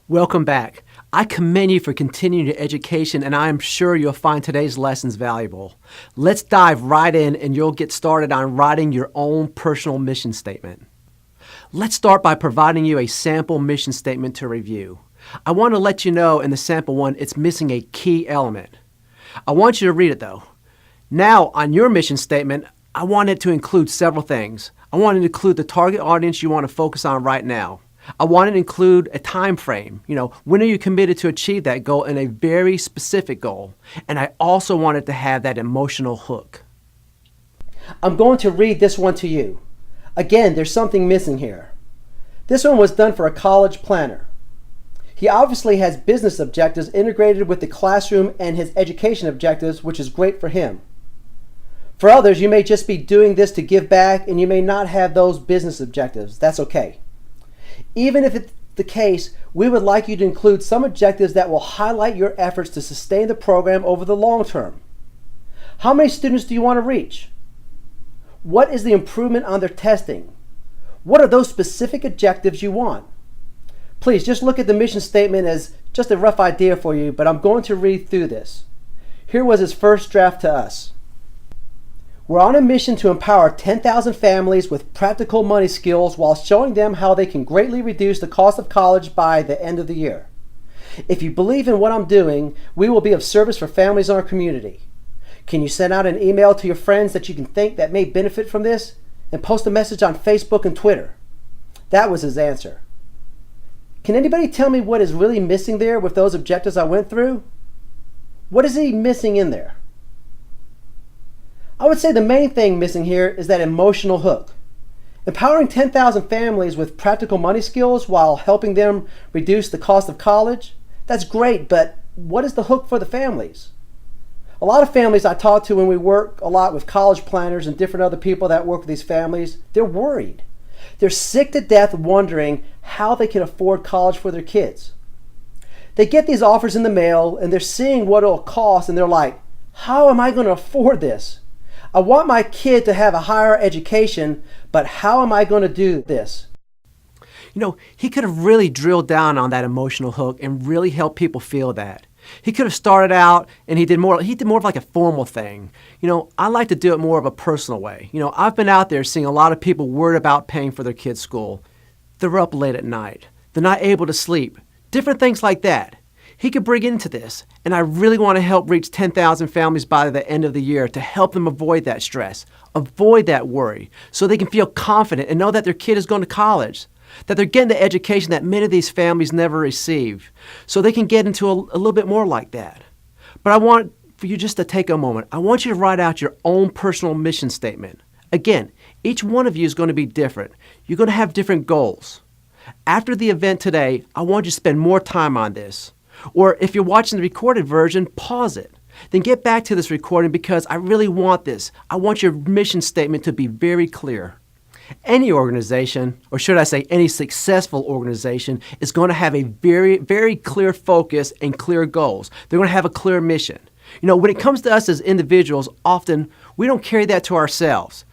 Welcome back. I commend you for continuing your education, and I am sure you'll find today's lessons valuable. Let's dive right in and you'll get started on writing your own personal mission statement. Let's start by providing you a sample mission statement to review. I want to let you know in the sample one it's missing a key element. I want you to read it though. Now, on your mission statement, I want it to include several things. I want it to include the target audience you want to focus on right now. I want it to include a time frame. When are you committed to achieve that goal in a very specific goal? And I also want it to have that emotional hook. I'm going to read this one to you. Again, there's something missing here. This one was done for a college planner. He obviously has business objectives integrated with the classroom and his education objectives, which is great for him. For others, you may just be doing this to give back and you may not have those business objectives. That's okay. Even if it's the case, we would like you to include some objectives that will highlight your efforts to sustain the program over the long term. How many students do you want to reach? What is the improvement on their testing? What are those specific objectives you want? Please just look at the mission statement as just a rough idea for you, but I'm going to read through this. Here was his first draft to us. We're on a mission to empower 10,000 families with practical money skills while showing them how they can greatly reduce the cost of college by the end of the year. If you believe in what I'm doing, we will be of service for families in our community. Can you send out an email to your friends that you can think that may benefit from this? And post a message on Facebook and Twitter. That was his answer. Can anybody tell me what is really missing there with those objectives I went through? What is he missing in there? I would say the main thing missing here is that emotional hook. Empowering 10,000 families with practical money skills while helping them reduce the cost of college, that's great, but what is the hook for the families? A lot of families I talk to when we work a lot with college planners and different other people that work with these families, they're worried. They're sick to death wondering how they can afford college for their kids. They get these offers in the mail and they're seeing what it'll cost and they're like, how am I going to afford this? I want my kid to have a higher education, but how am I going to do this? He could have really drilled down on that emotional hook and really helped people feel that. He could have started out and he did more of like a formal thing. I like to do it more of a personal way. I've been out there seeing a lot of people worried about paying for their kids' school. They're up late at night. They're not able to sleep. Different things like that. He could bring into this, and I really want to help reach 10,000 families by the end of the year to help them avoid that stress, avoid that worry, so they can feel confident and know that their kid is going to college, that they're getting the education that many of these families never receive, so they can get into a little bit more like that. But I want for you just to take a moment. I want you to write out your own personal mission statement. Again, each one of you is going to be different. You're going to have different goals. After the event today, I want you to spend more time on this. Or if you're watching the recorded version, pause it. Then get back to this recording because I really want this. I want your mission statement to be very clear. Any organization, or should I say any successful organization, is going to have a very, very clear focus and clear goals. They're going to have a clear mission. When it comes to us as individuals, often we don't carry that to ourselves.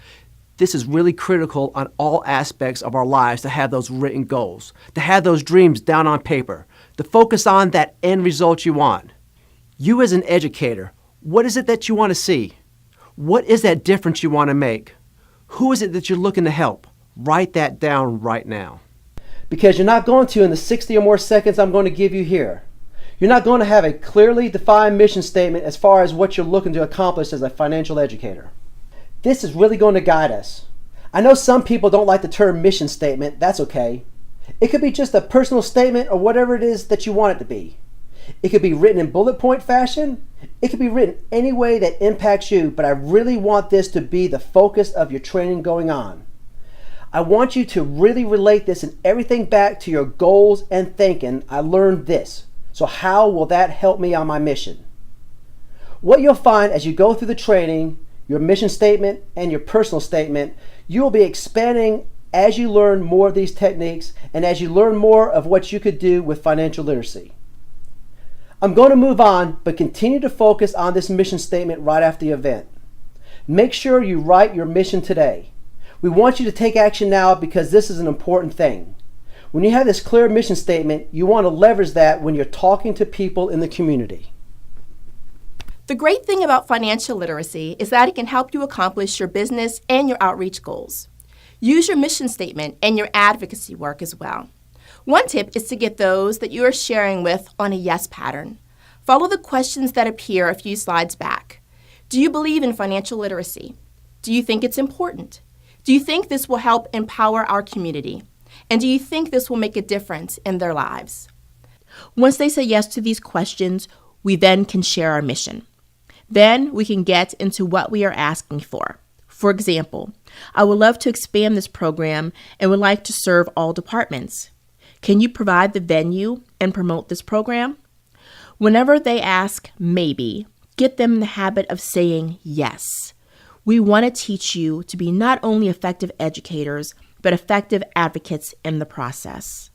This is really critical on all aspects of our lives to have those written goals, to have those dreams down on paper, to focus on that end result you want. You as an educator, what is it that you want to see? What is that difference you want to make? Who is it that you're looking to help? Write that down right now. Because you're not going to in the 60 or more seconds I'm going to give you here. You're not going to have a clearly defined mission statement as far as what you're looking to accomplish as a financial educator. This is really going to guide us. I know some people don't like the term mission statement. That's okay. It could be just a personal statement or whatever it is that you want it to be. It could be written in bullet point fashion. It could be written any way that impacts you, but I really want this to be the focus of your training going on. I want you to really relate this and everything back to your goals and thinking. I learned this. So how will that help me on my mission? What you'll find as you go through the training, your mission statement and your personal statement, you will be expanding as you learn more of these techniques and as you learn more of what you could do with financial literacy. I'm going to move on, but continue to focus on this mission statement right after the event. Make sure you write your mission today. We want you to take action now because this is an important thing. When you have this clear mission statement, you want to leverage that when you're talking to people in the community. The great thing about financial literacy is that it can help you accomplish your business and your outreach goals. Use your mission statement and your advocacy work as well. One tip is to get those that you are sharing with on a yes pattern. Follow the questions that appear a few slides back. Do you believe in financial literacy? Do you think it's important? Do you think this will help empower our community? And do you think this will make a difference in their lives? Once they say yes to these questions, we then can share our mission. Then we can get into what we are asking for. For example, I would love to expand this program and would like to serve all departments. Can you provide the venue and promote this program? Whenever they ask maybe, get them in the habit of saying yes. We want to teach you to be not only effective educators, but effective advocates in the process.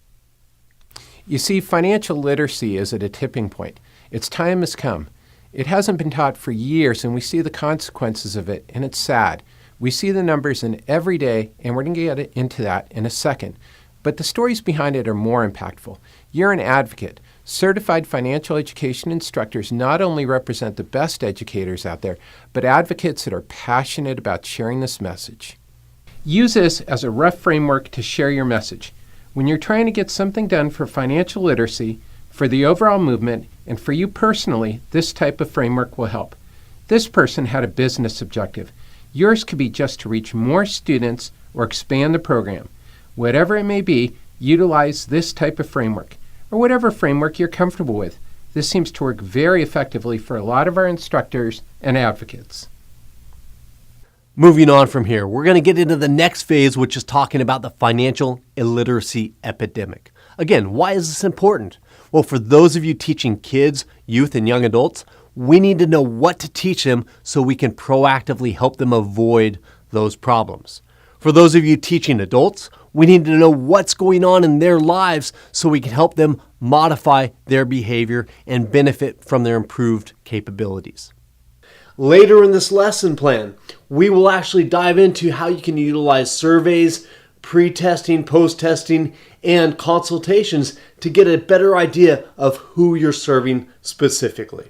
You see, financial literacy is at a tipping point. Its time has come. It hasn't been taught for years, and we see the consequences of it, and it's sad. We see the numbers in every day, and we're going to get into that in a second. But the stories behind it are more impactful. You're an advocate. Certified financial education instructors not only represent the best educators out there, but advocates that are passionate about sharing this message. Use this as a rough framework to share your message. When you're trying to get something done for financial literacy, for the overall movement, and for you personally, this type of framework will help. This person had a business objective. Yours could be just to reach more students or expand the program. Whatever it may be, utilize this type of framework, or whatever framework you're comfortable with. This seems to work very effectively for a lot of our instructors and advocates. Moving on from here, we're going to get into the next phase, which is talking about the financial illiteracy epidemic. Again, why is this important? Well, for those of you teaching kids, youth, and young adults, we need to know what to teach them so we can proactively help them avoid those problems. For those of you teaching adults, we need to know what's going on in their lives so we can help them modify their behavior and benefit from their improved capabilities. Later in this lesson plan, we will actually dive into how you can utilize surveys, pre-testing, post-testing, and consultations to get a better idea of who you're serving specifically.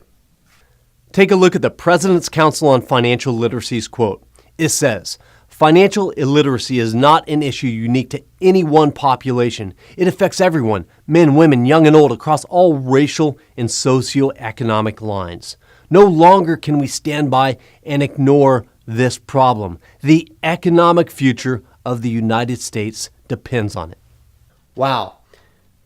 Take a look at the President's Council on Financial Literacy's quote. It says, "Financial illiteracy is not an issue unique to any one population. It affects everyone, men, women, young and old, across all racial and socioeconomic lines. No longer can we stand by and ignore this problem. The economic future of the United States depends on it." Wow.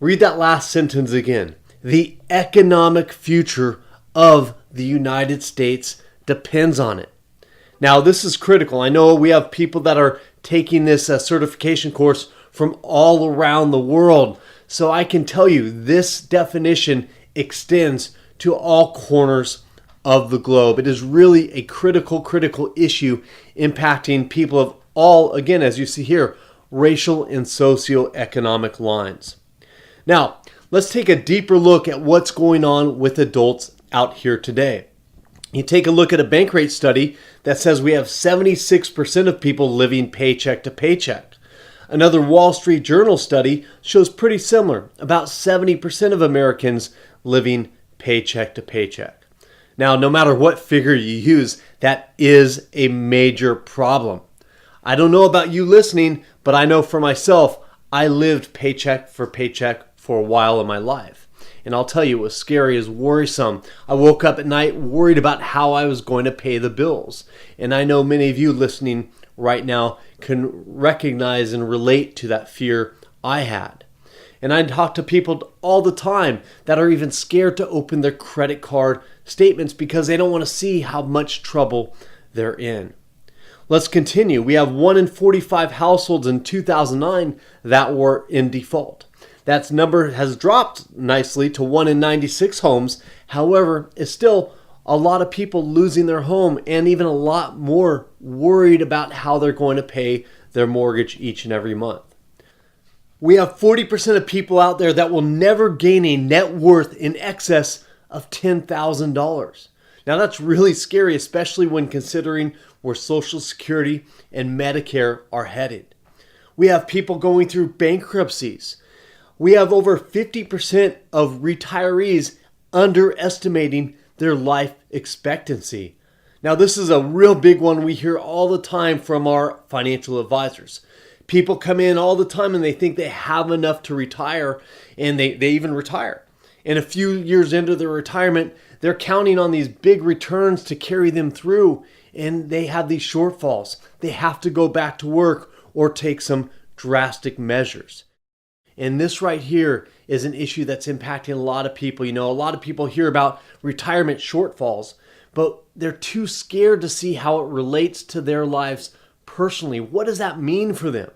Read that last sentence again. The economic future of the United States depends on it. Now, this is critical. I know we have people that are taking this certification course from all around the world. So I can tell you this definition extends to all corners of the globe. It is really a critical issue impacting people of all, again, as you see here, racial and socioeconomic lines. Now, let's take a deeper look at what's going on with adults out here today. You take a look at a Bankrate study that says we have 76% of people living paycheck to paycheck. Another Wall Street Journal study shows pretty similar, about 70% of Americans living paycheck to paycheck. Now, no matter what figure you use, that is a major problem. I don't know about you listening, but I know for myself, I lived paycheck for paycheck for a while in my life. And I'll tell you, it was scary, it was worrisome. I woke up at night worried about how I was going to pay the bills. And I know many of you listening right now can recognize and relate to that fear I had. And I talk to people all the time that are even scared to open their credit card statements because they don't want to see how much trouble they're in. Let's continue. We have 1 in 45 households in 2009 that were in default. That number has dropped nicely to 1 in 96 homes. However, it's still a lot of people losing their home and even a lot more worried about how they're going to pay their mortgage each and every month. We have 40% of people out there that will never gain a net worth in excess of $10,000. Now that's really scary, especially when considering where Social Security and Medicare are headed. We have people going through bankruptcies. We have over 50% of retirees underestimating their life expectancy. Now, this is a real big one we hear all the time from our financial advisors. People come in all the time and they think they have enough to retire, and they even retire. And a few years into their retirement, they're counting on these big returns to carry them through, and they have these shortfalls. They have to go back to work or take some drastic measures. And this right here is an issue that's impacting a lot of people. You know, a lot of people hear about retirement shortfalls, but they're too scared to see how it relates to their lives personally. What does that mean for them?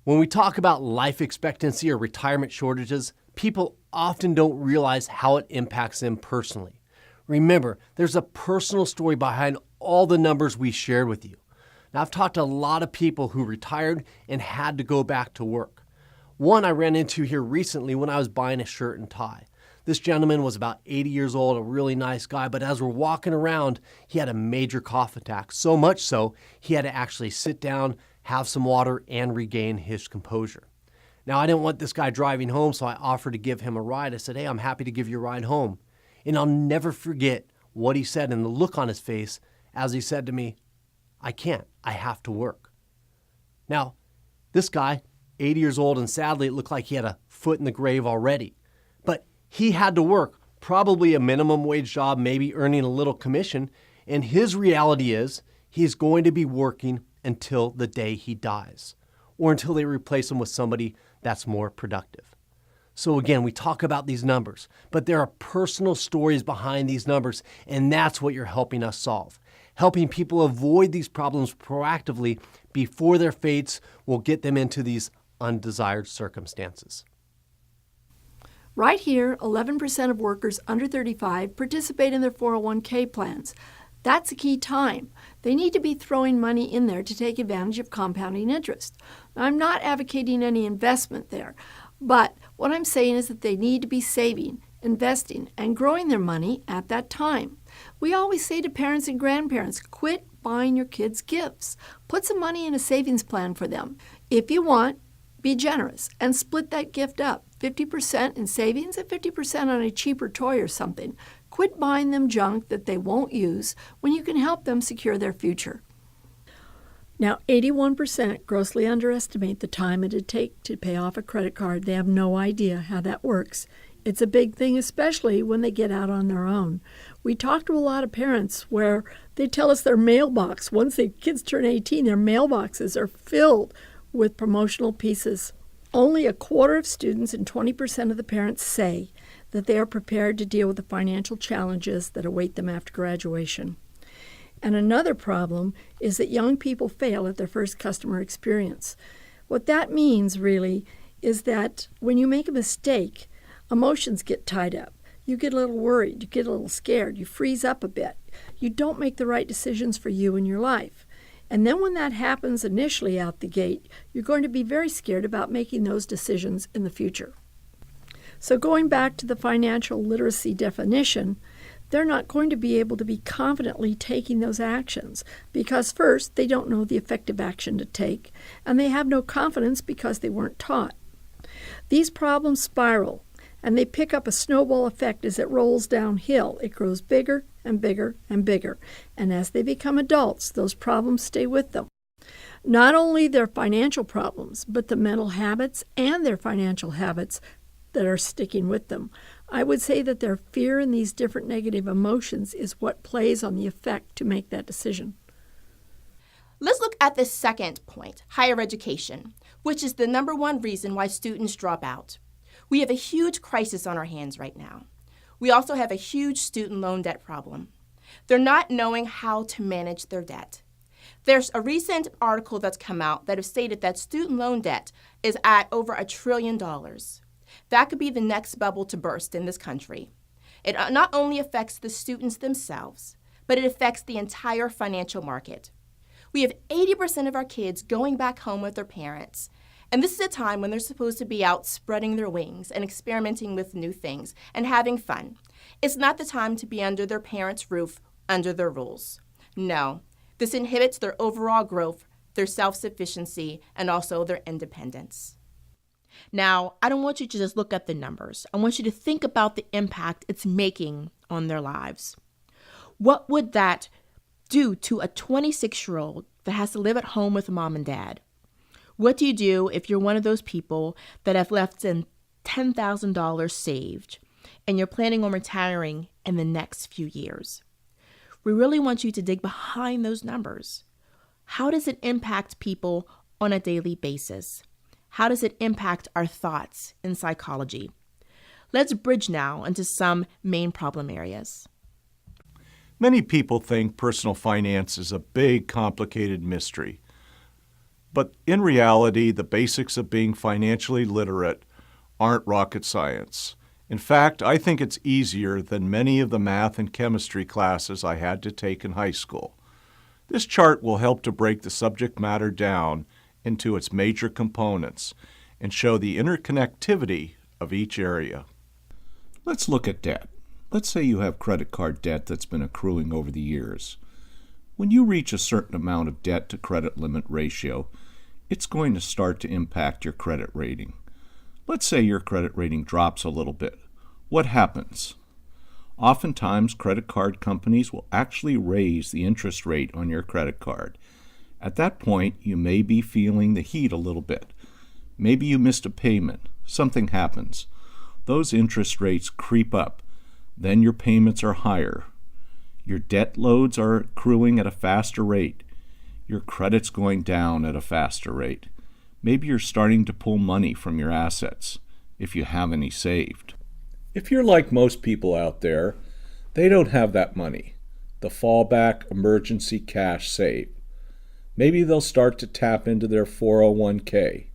When we talk about life expectancy or retirement shortages, people often don't realize how it impacts them personally. Remember, there's a personal story behind all the numbers we shared with you. Now, I've talked to a lot of people who retired and had to go back to work. One I ran into here recently when I was buying a shirt and tie. This gentleman was about 80 years old, a really nice guy, but as we're walking around, he had a major cough attack. So much so, he had to actually sit down, have some water, and regain his composure. Now, I didn't want this guy driving home, so I offered to give him a ride. I said, "Hey, I'm happy to give you a ride home." And I'll never forget what he said and the look on his face as he said to me, "I can't. I have to work." Now, this guy, 80 years old, and sadly, it looked like he had a foot in the grave already. But he had to work, probably a minimum wage job, maybe earning a little commission. And his reality is he's going to be working until the day he dies, or until they replace him with somebody that's more productive. So again, we talk about these numbers, but there are personal stories behind these numbers, and that's what you're helping us solve. Helping people avoid these problems proactively before their fates will get them into these undesired circumstances. Right here, 11% of workers under 35 participate in their 401k plans. That's a key time. They need to be throwing money in there to take advantage of compounding interest. Now, I'm not advocating any investment there, but what I'm saying is that they need to be saving, investing, and growing their money at that time. We always say to parents and grandparents, quit buying your kids gifts. Put some money in a savings plan for them. If you want, be generous and split that gift up, 50% in savings and 50% on a cheaper toy or something. Quit buying them junk that they won't use when you can help them secure their future. Now, 81% grossly underestimate the time it'd take to pay off a credit card. They have no idea how that works. It's a big thing, especially when they get out on their own. We talk to a lot of parents where they tell us their mailbox, once the kids turn 18, their mailboxes are filled with promotional pieces. Only a quarter of students and 20% of the parents say that they are prepared to deal with the financial challenges that await them after graduation. And another problem is that young people fail at their first customer experience. What that means really is that when you make a mistake, emotions get tied up. You get a little worried, you get a little scared, you freeze up a bit. You don't make the right decisions for you in your life. And then when that happens initially out the gate, you're going to be very scared about making those decisions in the future. So going back to the financial literacy definition, they're not going to be able to be confidently taking those actions because first, they don't know the effective action to take, and they have no confidence because they weren't taught. These problems spiral, and they pick up a snowball effect as it rolls downhill. It grows bigger and bigger and bigger, and as they become adults, those problems stay with them. Not only their financial problems, but the mental habits and their financial habits that are sticking with them. I would say that their fear and these different negative emotions is what plays on the effect to make that decision. Let's look at the second point, higher education, which is the number one reason why students drop out. We have a huge crisis on our hands right now. We also have a huge student loan debt problem. They're not knowing how to manage their debt. There's a recent article that's come out that has stated that student loan debt is at over $1 trillion. That could be the next bubble to burst in this country. It not only affects the students themselves, but it affects the entire financial market. We have 80% of our kids going back home with their parents, and this is a time when they're supposed to be out spreading their wings and experimenting with new things and having fun. It's not the time to be under their parents' roof, under their rules. No, this inhibits their overall growth, their self-sufficiency, and also their independence. Now, I don't want you to just look at the numbers. I want you to think about the impact it's making on their lives. What would that do to a 26-year-old that has to live at home with mom and dad? What do you do if you're one of those people that have left in $10,000 saved and you're planning on retiring in the next few years? We really want you to dig behind those numbers. How does it impact people on a daily basis? How does it impact our thoughts and psychology? Let's bridge now into some main problem areas. Many people think personal finance is a big, complicated mystery. But in reality, the basics of being financially literate aren't rocket science. In fact, I think it's easier than many of the math and chemistry classes I had to take in high school. This chart will help to break the subject matter down into its major components and show the interconnectivity of each area. Let's look at debt. Let's say you have credit card debt that's been accruing over the years. When you reach a certain amount of debt to credit limit ratio, it's going to start to impact your credit rating. Let's say your credit rating drops a little bit. What happens? Oftentimes, credit card companies will actually raise the interest rate on your credit card. At that point, you may be feeling the heat a little bit. Maybe you missed a payment. Something happens. Those interest rates creep up. Then your payments are higher. Your debt loads are accruing at a faster rate. Your credit's going down at a faster rate. Maybe you're starting to pull money from your assets, if you have any saved. If you're like most people out there, they don't have that money, the fallback emergency cash save. Maybe they'll start to tap into their 401k.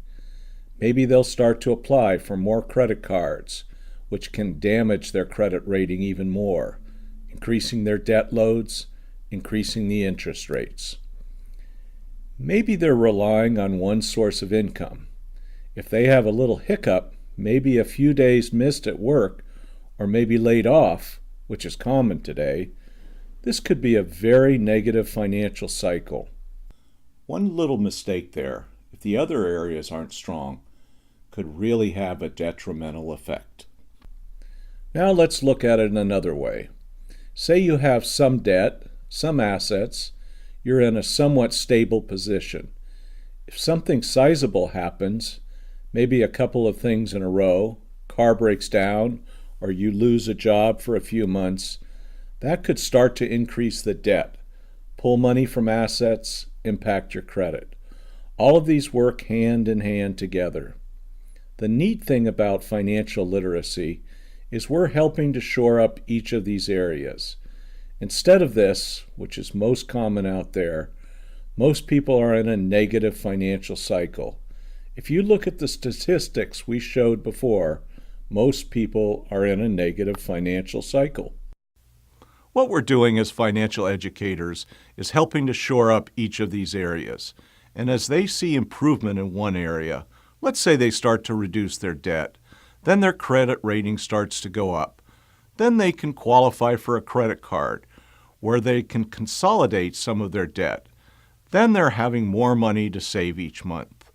Maybe they'll start to apply for more credit cards, which can damage their credit rating even more, increasing their debt loads, increasing the interest rates. Maybe they're relying on one source of income. If they have a little hiccup, maybe a few days missed at work, or maybe laid off, which is common today, this could be a very negative financial cycle. One little mistake there, if the other areas aren't strong, could really have a detrimental effect. Now let's look at it in another way. Say you have some debt, some assets, you're in a somewhat stable position. If something sizable happens, maybe a couple of things in a row, car breaks down, or you lose a job for a few months, that could start to increase the debt, pull money from assets, impact your credit. All of these work hand in hand together. The neat thing about financial literacy is we're helping to shore up each of these areas. Instead of this, which is most common out there, most people are in a negative financial cycle. If you look at the statistics we showed before, most people are in a negative financial cycle. What we're doing as financial educators is helping to shore up each of these areas. And as they see improvement in one area, let's say they start to reduce their debt, then their credit rating starts to go up. Then they can qualify for a credit card where they can consolidate some of their debt. Then they're having more money to save each month.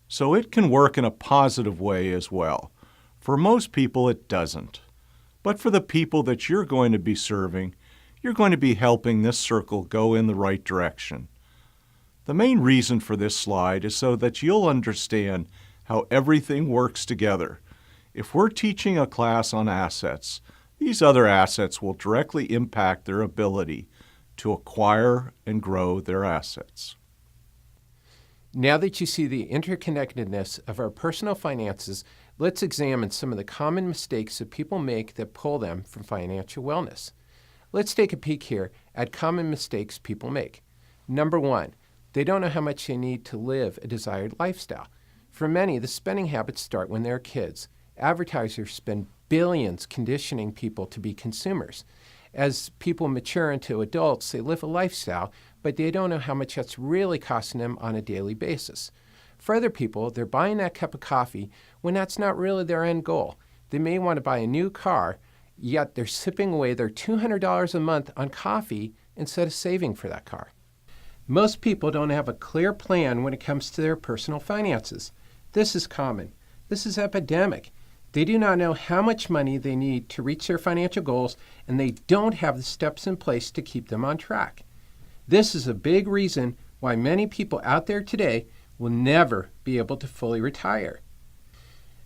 So it can work in a positive way as well. For most people, it doesn't. But for the people that you're going to be serving, you're going to be helping this circle go in the right direction. The main reason for this slide is so that you'll understand how everything works together. If we're teaching a class on assets, these other assets will directly impact their ability to acquire and grow their assets. Now that you see the interconnectedness of our personal finances, let's examine some of the common mistakes that people make that pull them from financial wellness. Let's take a peek here at common mistakes people make. Number one, they don't know how much they need to live a desired lifestyle. For many, the spending habits start when they're kids. Advertisers spend billions conditioning people to be consumers. As people mature into adults, they live a lifestyle, but they don't know how much that's really costing them on a daily basis. For other people, they're buying that cup of coffee when that's not really their end goal. They may want to buy a new car, yet they're sipping away their $200 a month on coffee instead of saving for that car. Most people don't have a clear plan when it comes to their personal finances. This is common. This is epidemic. They do not know how much money they need to reach their financial goals, and they don't have the steps in place to keep them on track. This is a big reason why many people out there today will never be able to fully retire.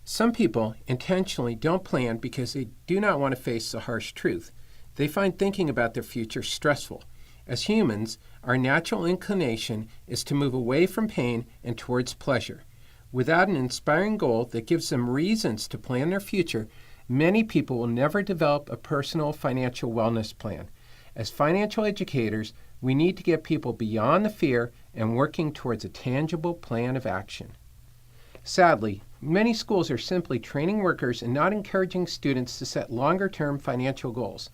Some people intentionally don't plan because they do not want to face the harsh truth. They find thinking about their future stressful. As humans, our natural inclination is to move away from pain and towards pleasure. Without an inspiring goal that gives them reasons to plan their future, many people will never develop a personal financial wellness plan. As financial educators, we need to get people beyond the fear and working towards a tangible plan of action. Sadly, many schools are simply training workers and not encouraging students to set longer-term financial goals.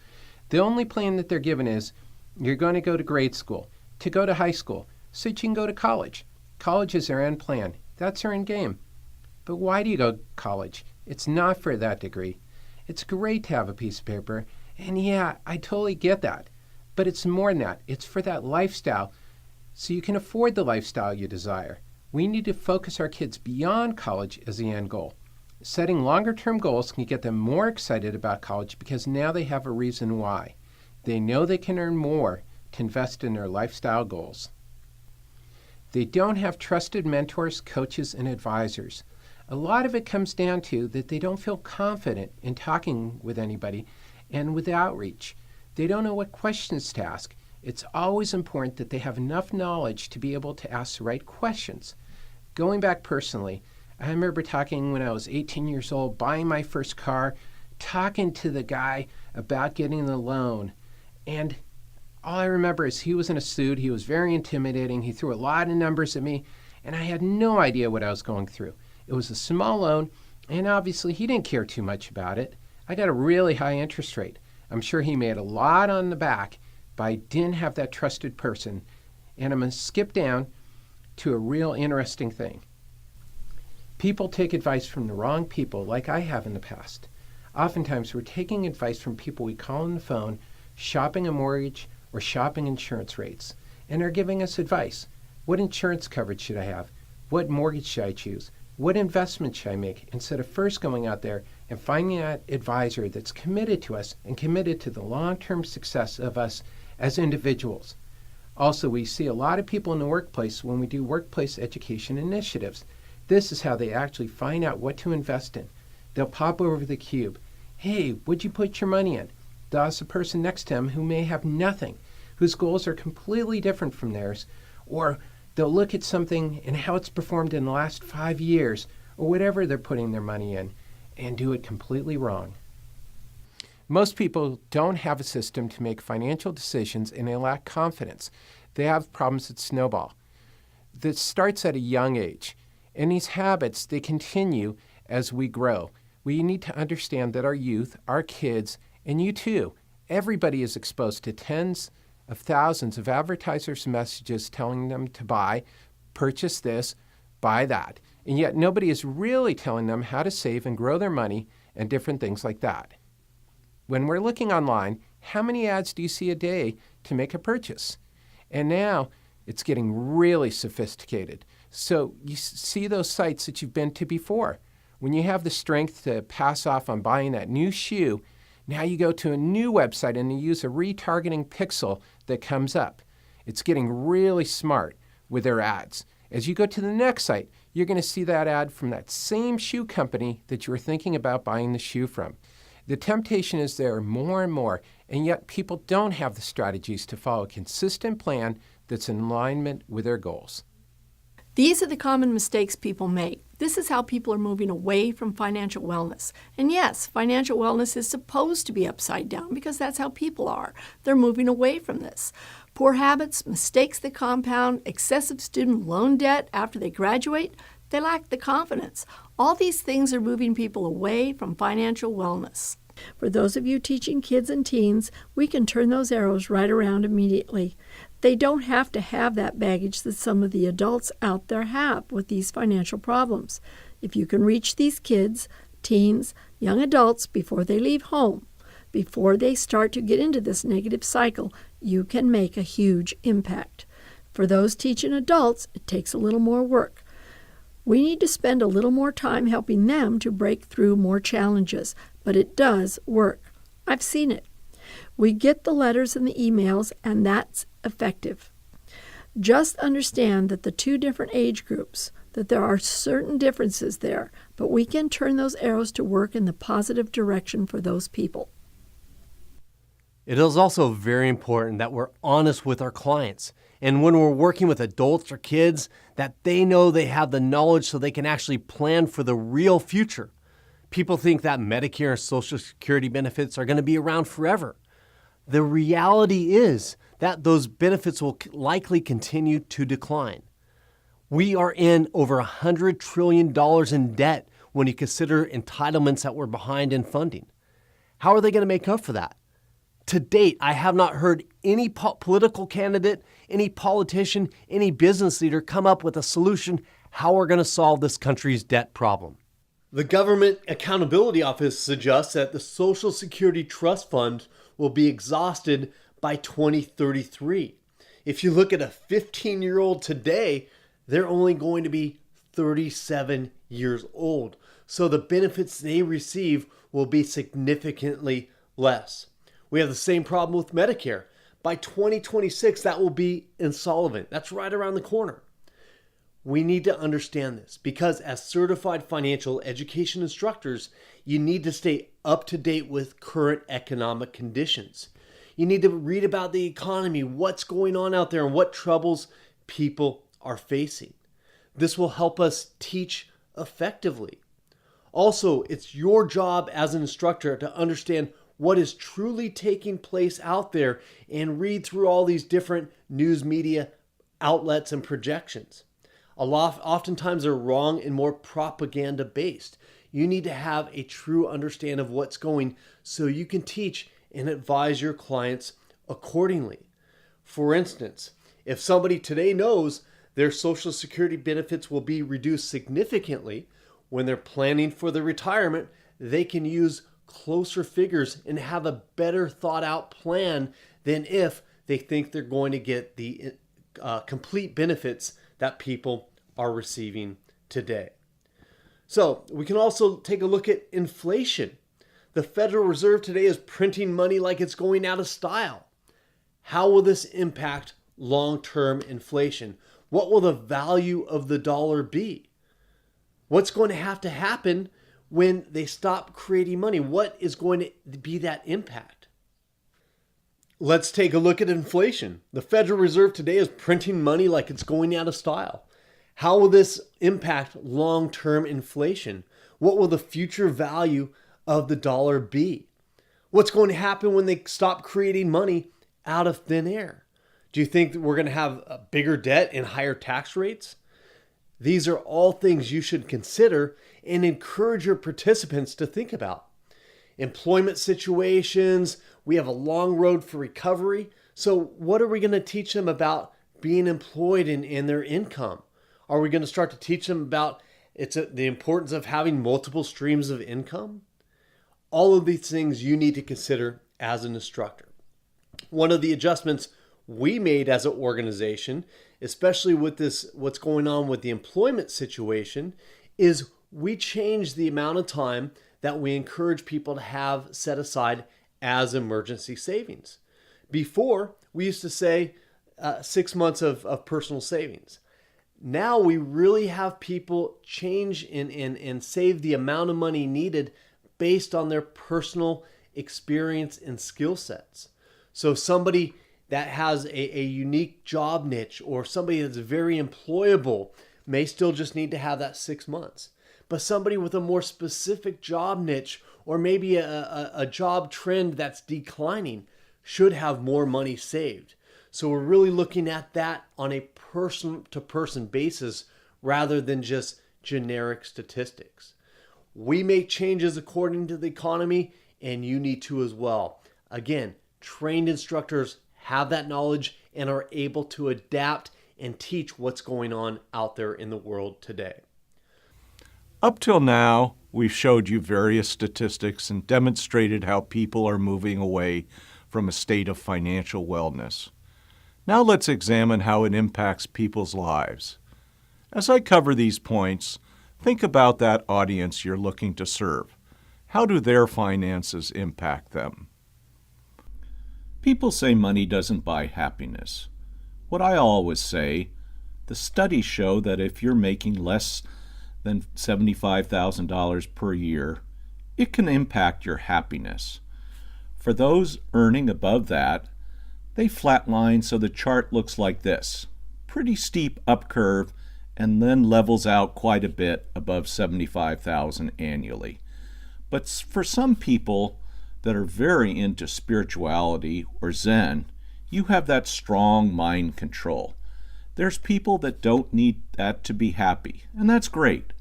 The only plan that they're given is, you're going to go to grade school, to go to high school, so that you can go to college. College is their end plan. That's their end game. But why do you go to college? It's not for that degree. It's great to have a piece of paper, and yeah, I totally get that. But it's more than that. It's for that lifestyle, so you can afford the lifestyle you desire. We need to focus our kids beyond college as the end goal. Setting longer-term goals can get them more excited about college because now they have a reason why. They know they can earn more to invest in their lifestyle goals. They don't have trusted mentors, coaches, and advisors. A lot of it comes down to that they don't feel confident in talking with anybody and with outreach. They don't know what questions to ask. It's always important that they have enough knowledge to be able to ask the right questions. Going back personally, I remember talking when I was 18 years old, buying my first car, talking to the guy about getting the loan. And all I remember is he was in a suit. He was very intimidating. He threw a lot of numbers at me, and I had no idea what I was going through. It was a small loan, and obviously he didn't care too much about it. I got a really high interest rate. I'm sure he made a lot on the back, but I didn't have that trusted person. And I'm going to skip down to a real interesting thing. People take advice from the wrong people, like I have in the past. Oftentimes, we're taking advice from people we call on the phone, shopping a mortgage, or shopping insurance rates, and are giving us advice. What insurance coverage should I have? What mortgage should I choose? What investment should I make? Instead of first going out there and finding that advisor that's committed to us and committed to the long-term success of us as individuals. Also, we see a lot of people in the workplace when we do workplace education initiatives. This is how they actually find out what to invest in. They'll pop over the cube. Hey, what'd you put your money in? They'll ask the person next to them who may have nothing, whose goals are completely different from theirs, or they'll look at something and how it's performed in the last 5 years, or whatever they're putting their money in, and do it completely wrong. Most people don't have a system to make financial decisions, and they lack confidence. They have problems that snowball. This starts at a young age, and these habits, they continue as we grow. We need to understand that our youth, our kids, and you too, everybody is exposed to tens of thousands of advertisers' messages telling them to buy, purchase this, buy that. And yet nobody is really telling them how to save and grow their money and different things like that. When we're looking online, how many ads do you see a day to make a purchase? And now it's getting really sophisticated. So you see those sites that you've been to before. When you have the strength to pass off on buying that new shoe, now you go to a new website and you use a retargeting pixel that comes up. It's getting really smart with their ads. As you go to the next site, you're going to see that ad from that same shoe company that you were thinking about buying the shoe from. The temptation is there more and more, and yet people don't have the strategies to follow a consistent plan that's in alignment with their goals. These are the common mistakes people make. This is how people are moving away from financial wellness. And yes, financial wellness is supposed to be upside down because that's how people are. They're moving away from this. Poor habits, mistakes that compound, excessive student loan debt after they graduate, they lack the confidence. All these things are moving people away from financial wellness. For those of you teaching kids and teens, we can turn those arrows right around immediately. They don't have to have that baggage that some of the adults out there have with these financial problems. If you can reach these kids, teens, young adults before they leave home, before they start to get into this negative cycle, you can make a huge impact. For those teaching adults, it takes a little more work. We need to spend a little more time helping them to break through more challenges, but it does work. I've seen it. We get the letters and the emails, and that's effective. Just understand that the two different age groups, that there are certain differences there, but we can turn those arrows to work in the positive direction for those people. It is also very important that we're honest with our clients. And when we're working with adults or kids, that they know they have the knowledge so they can actually plan for the real future. People think that Medicare and Social Security benefits are going to be around forever. The reality is that those benefits will likely continue to decline. We are in over $100 trillion in debt when you consider entitlements that we're behind in funding. How are they going to make up for that? To date, I have not heard any political candidate, any politician, any business leader come up with a solution how we're going to solve this country's debt problem. The Government Accountability Office suggests that the Social Security Trust Fund will be exhausted by 2033. If you look at a 15-year-old today, they're only going to be 37 years old. So the benefits they receive will be significantly less. We have the same problem with Medicare. By 2026, that will be insolvent. That's right around the corner. We need to understand this because as certified financial education instructors, you need to stay up to date with current economic conditions. You need to read about the economy, what's going on out there, and what troubles people are facing. This will help us teach effectively. Also, it's your job as an instructor to understand what is truly taking place out there and read through all these different news media outlets and projections. Oftentimes they're wrong and more propaganda based. You need to have a true understanding of what's going so you can teach and advise your clients accordingly. For instance, if somebody today knows their Social Security benefits will be reduced significantly when they're planning for their retirement, they can use closer figures and have a better thought out plan than if they think they're going to get the complete benefits that people are receiving today. So we can also take a look at inflation. The Federal Reserve today is printing money like it's going out of style. How will this impact long-term inflation? What will the value of the dollar be? What's going to happen when they stop creating money? What is going to be that impact? Let's take a look at inflation. The Federal Reserve today is printing money like it's going out of style. How will this impact long-term inflation? What will the future value of the dollar be? What's going to happen when they stop creating money out of thin air? Do you think that we're going to have a bigger debt and higher tax rates? These are all things you should consider and encourage your participants to think about. Employment situations, we have a long road for recovery. So what are we going to teach them about being employed and their income? Are we going to start to teach them about the importance of having multiple streams of income? All of these things you need to consider as an instructor. One of the adjustments we made as an organization, especially with this, what's going on with the employment situation, is we changed the amount of time that we encourage people to have set aside as emergency savings. Before, we used to say 6 months of personal savings. Now we really have people change and save the amount of money needed based on their personal experience and skill sets. So somebody that has a unique job niche or somebody that's very employable may still just need to have that 6 months. But somebody with a more specific job niche or maybe a job trend that's declining should have more money saved. So we're really looking at that on a person-to-person basis rather than just generic statistics. We make changes according to the economy, and you need to as well. Again, trained instructors have that knowledge and are able to adapt and teach what's going on out there in the world today. Up till now, we've showed you various statistics and demonstrated how people are moving away from a state of financial wellness. Now let's examine how it impacts people's lives. As I cover these points, think about that audience you're looking to serve. How do their finances impact them? People say money doesn't buy happiness. What I always say, the studies show that if you're making less than $75,000 per year, it can impact your happiness. For those earning above that, they flatline so the chart looks like this. Pretty steep up curve and then levels out quite a bit above $75,000 annually. But for some people that are very into spirituality or Zen, you have that strong mind control. There's people that don't need that to be happy, and that's great.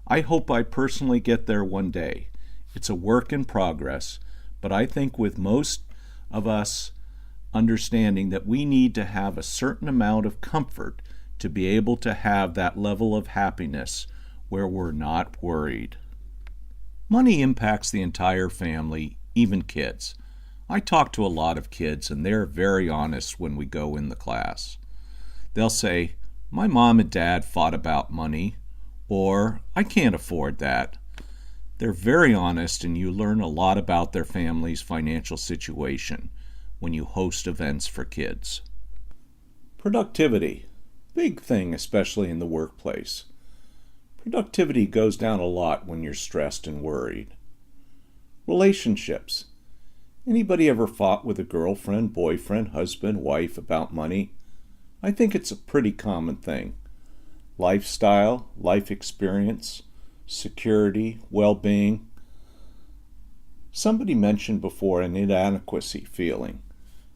I hope I personally get there one day. It's a work in progress, but I think with most of us understanding that we need to have a certain amount of comfort to be able to have that level of happiness where we're not worried. Money impacts the entire family, even kids. I talk to a lot of kids, and they're very honest when we go in the class. They'll say, "My mom and dad fought about money," or "I can't afford that." They're very honest, and you learn a lot about their family's financial situation when you host events for kids. Productivity. Big thing, especially in the workplace. Productivity goes down a lot when you're stressed and worried. Relationships. Anybody ever fought with a girlfriend, boyfriend, husband, wife about money? I think it's a pretty common thing. Lifestyle, life experience, security, well-being. Somebody mentioned before an inadequacy feeling.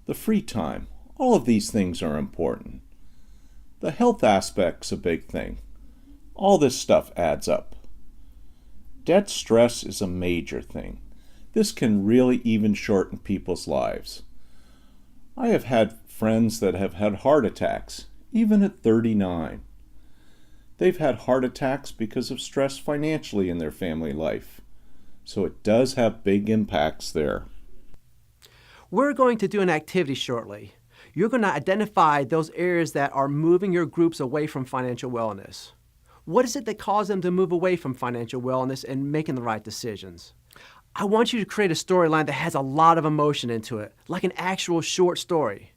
The free time. All of these things are important. The health aspect's a big thing. All this stuff adds up. Debt stress is a major thing. This can really even shorten people's lives. I have had friends that have had heart attacks, even at 39. They've had heart attacks because of stress financially in their family life. So it does have big impacts there. We're going to do an activity shortly. You're going to identify those areas that are moving your groups away from financial wellness. What is it that caused them to move away from financial wellness and making the right decisions? I want you to create a storyline that has a lot of emotion into it, like an actual short story.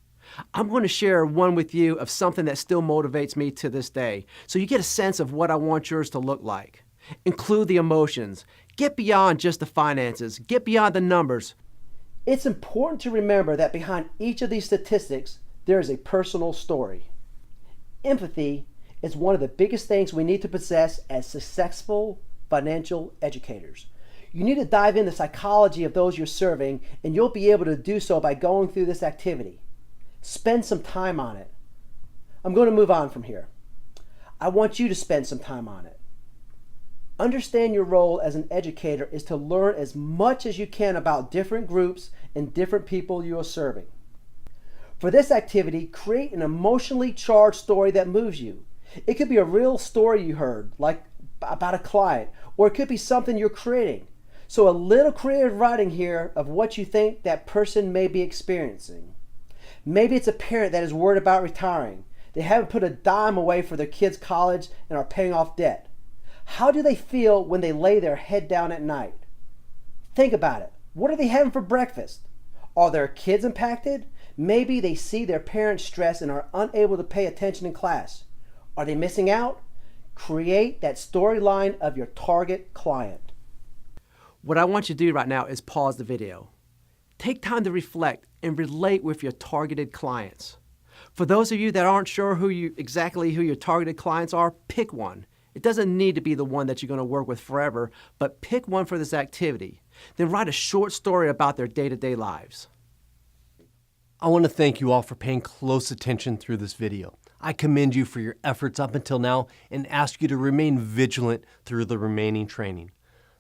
I'm going to share one with you of something that still motivates me to this day, so you get a sense of what I want yours to look like. Include the emotions. Get beyond just the finances. Get beyond the numbers. It's important to remember that behind each of these statistics, there is a personal story. Empathy is one of the biggest things we need to possess as successful financial educators. You need to dive into the psychology of those you're serving, and you'll be able to do so by going through this activity. Spend some time on it. I'm going to move on from here. I want you to spend some time on it. Understand your role as an educator is to learn as much as you can about different groups and different people you are serving. For this activity, create an emotionally charged story that moves you. It could be a real story you heard, like about a client, or it could be something you're creating. So a little creative writing here of what you think that person may be experiencing. Maybe it's a parent that is worried about retiring. They haven't put a dime away for their kids' college and are paying off debt. How do they feel when they lay their head down at night? Think about it. What are they having for breakfast? Are their kids impacted? Maybe they see their parents stressed and are unable to pay attention in class. Are they missing out? Create that storyline of your target client. What I want you to do right now is pause the video. Take time to reflect and relate with your targeted clients. For those of you that aren't sure exactly who your targeted clients are, pick one. It doesn't need to be the one that you're going to work with forever, but pick one for this activity. Then write a short story about their day-to-day lives. I want to thank you all for paying close attention through this video. I commend you for your efforts up until now and ask you to remain vigilant through the remaining training.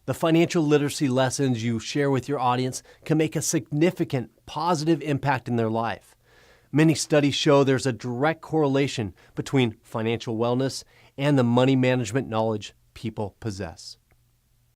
The financial literacy lessons you share with your audience can make a significant positive impact in their life. Many studies show there's a direct correlation between financial wellness and the money management knowledge people possess.